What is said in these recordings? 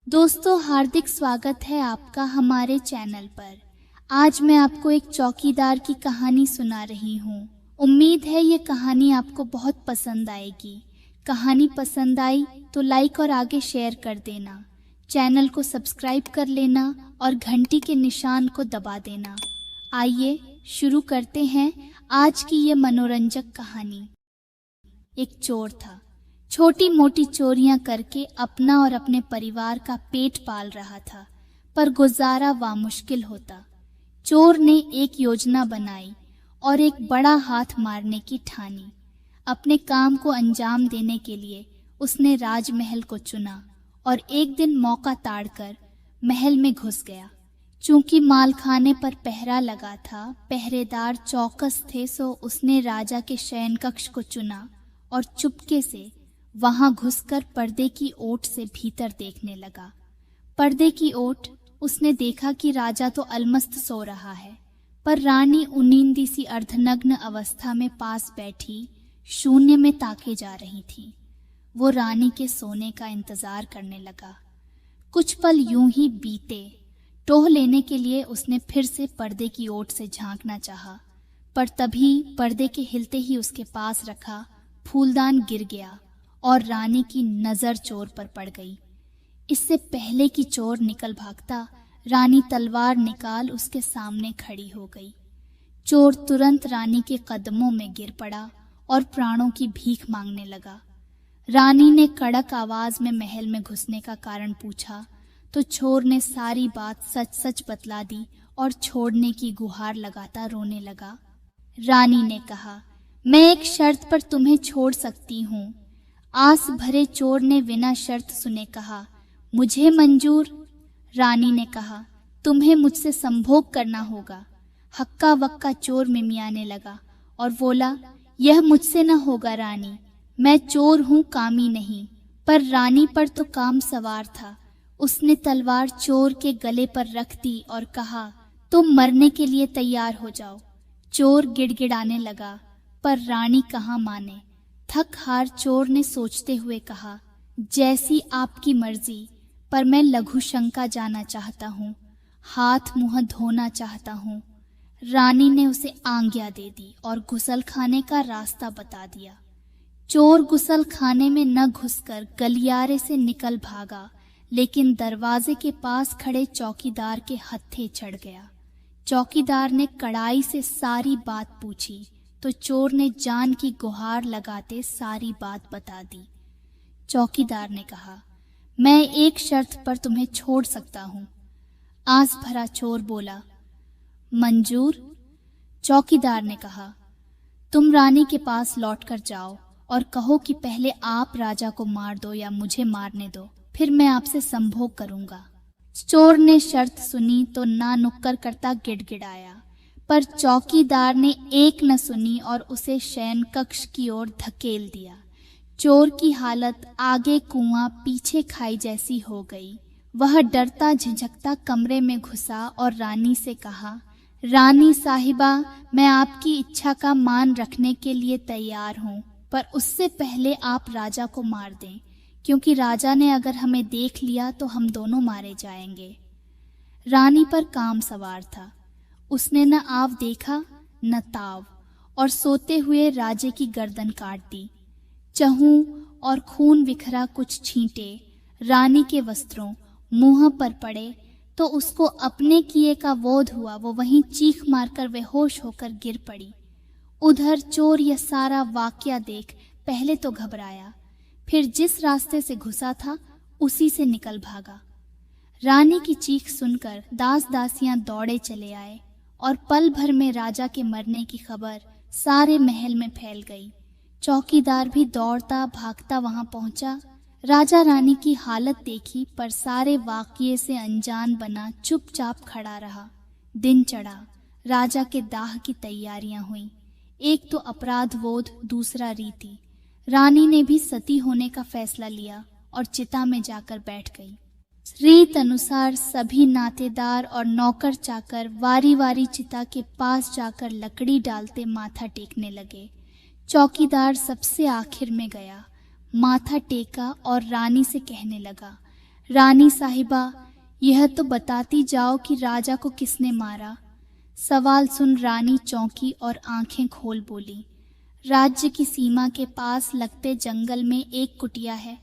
दोस्तों, हार्दिक स्वागत है आपका हमारे चैनल पर। आज मैं आपको एक चौकीदार की कहानी सुना रही हूँ। उम्मीद है ये कहानी आपको बहुत पसंद आएगी। कहानी पसंद आई तो लाइक और आगे शेयर कर देना। चैनल को सब्सक्राइब कर लेना और घंटी के निशान को दबा देना। आइए शुरू करते हैं आज की ये मनोरंजक कहानी। एक चोर था। छोटी मोटी चोरियां करके अपना और अपने परिवार का पेट पाल रहा था, पर गुजारा मुश्किल होता। चोर ने एक योजना बनाई और एक बड़ा हाथ मारने की ठानी। अपने काम को अंजाम देने के लिए उसने राजमहल को चुना और एक दिन मौका ताड़कर महल में घुस गया। चूंकि मालखाने पर पहरा लगा था, पहरेदार चौकस थे, सो उसने राजा के शयन कक्ष को चुना और चुपके से वहां घुसकर पर्दे की ओट से भीतर देखने लगा। पर्दे की ओट उसने देखा कि राजा तो अलमस्त सो रहा है, पर रानी उनींदी सी अर्धनग्न अवस्था में पास बैठी शून्य में ताके जा रही थी। वो रानी के सोने का इंतजार करने लगा। कुछ पल यूं ही बीते। टोह लेने के लिए उसने फिर से पर्दे की ओट से झांकना चाहा, पर तभी पर्दे के हिलते ही उसके पास रखा फूलदान गिर गया और रानी की नजर चोर पर पड़ गई। इससे पहले कि चोर निकल भागता, रानी तलवार निकाल उसके सामने खड़ी हो गई। चोर तुरंत रानी के कदमों में गिर पड़ा और प्राणों की भीख मांगने लगा। रानी ने कड़क आवाज में महल में घुसने का कारण पूछा तो चोर ने सारी बात सच सच बतला दी और छोड़ने की गुहार लगाता रोने लगा। रानी ने कहा, मैं एक शर्त पर तुम्हें छोड़ सकती हूँ। आस भरे चोर ने बिना शर्त सुने कहा, मुझे मंजूर। रानी ने कहा, तुम्हें मुझसे संभोग करना होगा। हक्का बक्का चोर मिमियाने लगा और बोला, यह मुझसे न होगा रानी, मैं चोर हूँ, कामी नहीं। पर रानी पर तो काम सवार था। उसने तलवार चोर के गले पर रख दी और कहा, तुम मरने के लिए तैयार हो जाओ। चोर गिड़गिड़ाने लगा, पर रानी कहाँ माने। थक हार चोर ने सोचते हुए कहा, जैसी आपकी मर्जी, पर मैं लघु शंका जाना चाहता हूँ, हाथ मुंह धोना चाहता हूँ। रानी ने उसे आज्ञा दे दी और गुसल खाने का रास्ता बता दिया। चोर गुसल खाने में न घुसकर गलियारे से निकल भागा, लेकिन दरवाजे के पास खड़े चौकीदार के हत्थे चढ़ गया। चौकीदार ने कड़ाई से सारी बात पूछी तो चोर ने जान की गुहार लगाते सारी बात बता दी। चौकीदार ने कहा, मैं एक शर्त पर तुम्हें छोड़ सकता हूँ। आस भरा चोर बोला, मंजूर। चौकीदार ने कहा, तुम रानी के पास लौटकर जाओ और कहो कि पहले आप राजा को मार दो या मुझे मारने दो, फिर मैं आपसे संभोग करूंगा। चोर ने शर्त सुनी तो ना नुक्कर करता गिड़गिड़ाया, पर चौकीदार ने एक न सुनी और उसे शयन कक्ष की ओर धकेल दिया। चोर की हालत आगे कुआं पीछे खाई जैसी हो गई। वह डरता झिझकता कमरे में घुसा और रानी से कहा, रानी साहिबा, मैं आपकी इच्छा का मान रखने के लिए तैयार हूँ, पर उससे पहले आप राजा को मार दें, क्योंकि राजा ने अगर हमें देख लिया तो हम दोनों मारे जाएंगे। रानी पर काम सवार था। उसने न आव देखा न ताव और सोते हुए राजे की गर्दन काट दी। चहूं और खून बिखरा कुछ छींटे रानी के वस्त्रों मुंह पर पड़े तो उसको अपने किए का बोध हुआ। वो वहीं चीख मारकर बेहोश होकर गिर पड़ी। उधर चोर यह सारा वाकया देख पहले तो घबराया, फिर जिस रास्ते से घुसा था उसी से निकल भागा। रानी की चीख सुनकर दास दासियां दौड़े चले आए और पल भर में राजा के मरने की खबर सारे महल में फैल गई। चौकीदार भी दौड़ता भागता वहां पहुंचा। राजा रानी की हालत देखी, पर सारे वाकये से अनजान बना चुपचाप खड़ा रहा। दिन चढ़ा। राजा के दाह की तैयारियां हुई। एक तो अपराध बोध, दूसरा रीति। रानी ने भी सती होने का फैसला लिया और चिता में जाकर बैठ गई। रीत अनुसार सभी नातेदार और नौकर चाकर वारी वारी चिता के पास जाकर लकड़ी डालते माथा टेकने लगे। चौकीदार सबसे आखिर में गया, माथा टेका और रानी से कहने लगा, रानी साहिबा, यह तो बताती जाओ कि राजा को किसने मारा। सवाल सुन रानी चौंकी और आंखें खोल बोली, राज्य की सीमा के पास लगते जंगल में एक कुटिया है,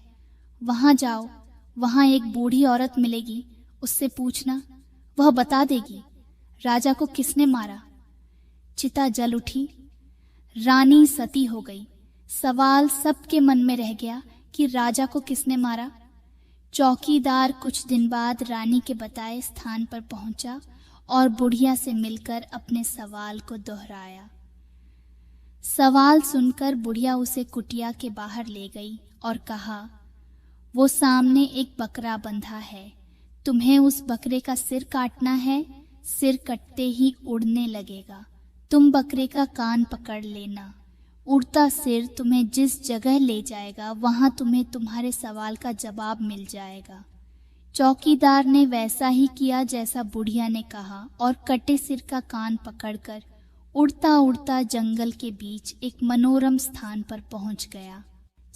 वहां जाओ, वहां एक बूढ़ी औरत मिलेगी, उससे पूछना, वह बता देगी राजा को किसने मारा। चिता जल उठी, रानी सती हो गई। सवाल सबके मन में रह गया कि राजा को किसने मारा। चौकीदार कुछ दिन बाद रानी के बताए स्थान पर पहुंचा और बुढ़िया से मिलकर अपने सवाल को दोहराया। सवाल सुनकर बुढ़िया उसे कुटिया के बाहर ले गई और कहा, वो सामने एक बकरा बंधा है, तुम्हें उस बकरे का सिर काटना है, सिर कटते ही उड़ने लगेगा, तुम बकरे का कान पकड़ लेना, उड़ता सिर तुम्हें जिस जगह ले जाएगा वहां तुम्हें तुम्हारे सवाल का जवाब मिल जाएगा। चौकीदार ने वैसा ही किया जैसा बुढ़िया ने कहा और कटे सिर का कान पकड़कर उड़ता उड़ता जंगल के बीच एक मनोरम स्थान पर पहुंच गया।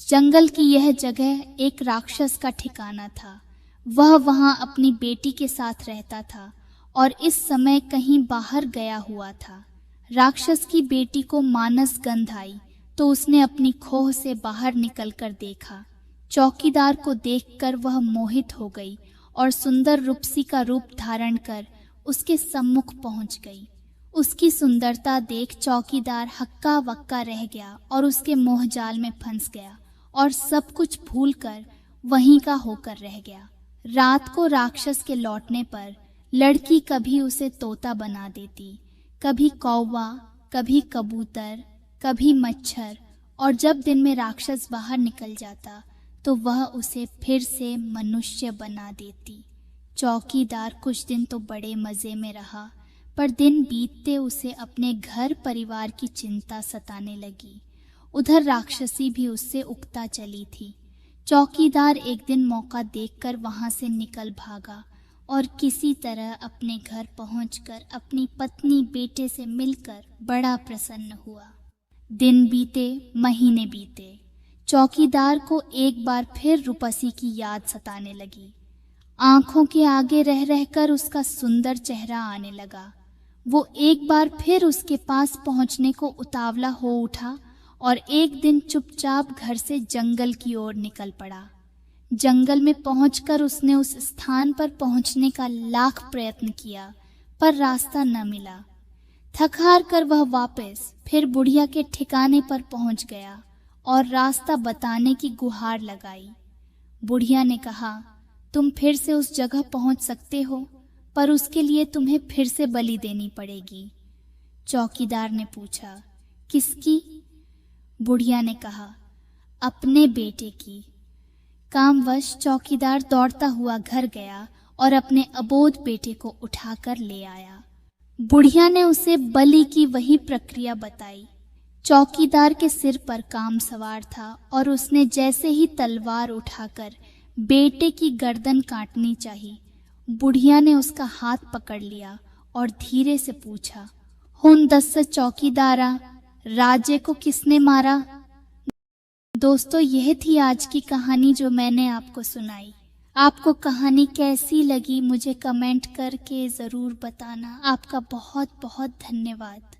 जंगल की यह जगह एक राक्षस का ठिकाना था। वह वहां अपनी बेटी के साथ रहता था और इस समय कहीं बाहर गया हुआ था। राक्षस की बेटी को मानस गंध आई तो उसने अपनी खोह से बाहर निकलकर देखा। चौकीदार को देखकर वह मोहित हो गई और सुंदर रूपसी का रूप धारण कर उसके सम्मुख पहुंच गई। उसकी सुंदरता देख चौकीदार हक्का वक्का रह गया और उसके मोहजाल में फंस गया और सब कुछ भूलकर वहीं का होकर रह गया। रात को राक्षस के लौटने पर लड़की कभी उसे तोता बना देती, कभी कौवा, कभी कबूतर, कभी मच्छर, और जब दिन में राक्षस बाहर निकल जाता तो वह उसे फिर से मनुष्य बना देती। चौकीदार कुछ दिन तो बड़े मज़े में रहा, पर दिन बीतते उसे अपने घर परिवार की चिंता सताने लगी। उधर राक्षसी भी उससे उकता चली थी। चौकीदार एक दिन मौका देखकर वहां से निकल भागा और किसी तरह अपने घर पहुंचकर अपनी पत्नी बेटे से मिलकर बड़ा प्रसन्न हुआ। दिन बीते, महीने बीते, चौकीदार को एक बार फिर रूपसी की याद सताने लगी। आंखों के आगे रह रहकर उसका सुंदर चेहरा आने लगा। वो एक बार फिर उसके पास पहुंचने को उतावला हो उठा और एक दिन चुपचाप घर से जंगल की ओर निकल पड़ा। जंगल में पहुंचकर उसने उस स्थान पर पहुंचने का लाख प्रयत्न किया, पर रास्ता न मिला। थक हार कर वह वापस फिर बुढ़िया के ठिकाने पर पहुंच गया और रास्ता बताने की गुहार लगाई। बुढ़िया ने कहा, तुम फिर से उस जगह पहुंच सकते हो, पर उसके लिए तुम्हें फिर से बलि देनी पड़ेगी। चौकीदार ने पूछा, किसकी? बुढ़िया ने कहा, अपने बेटे की। कामवश चौकीदार दौड़ता हुआ घर गया और अपने अबोध बेटे को उठाकर ले आया। बुढ़िया ने उसे बलि की वही प्रक्रिया बताई। चौकीदार के सिर पर काम सवार था और उसने जैसे ही तलवार उठाकर बेटे की गर्दन काटनी चाहिए, बुढ़िया ने उसका हाथ पकड़ लिया और धीरे से पूछा, हुन दस चौकीदारा, राजे को किसने मारा? दोस्तों, यह थी आज की कहानी जो मैंने आपको सुनाई। आपको कहानी कैसी लगी मुझे कमेंट करके ज़रूर बताना। आपका बहुत बहुत धन्यवाद।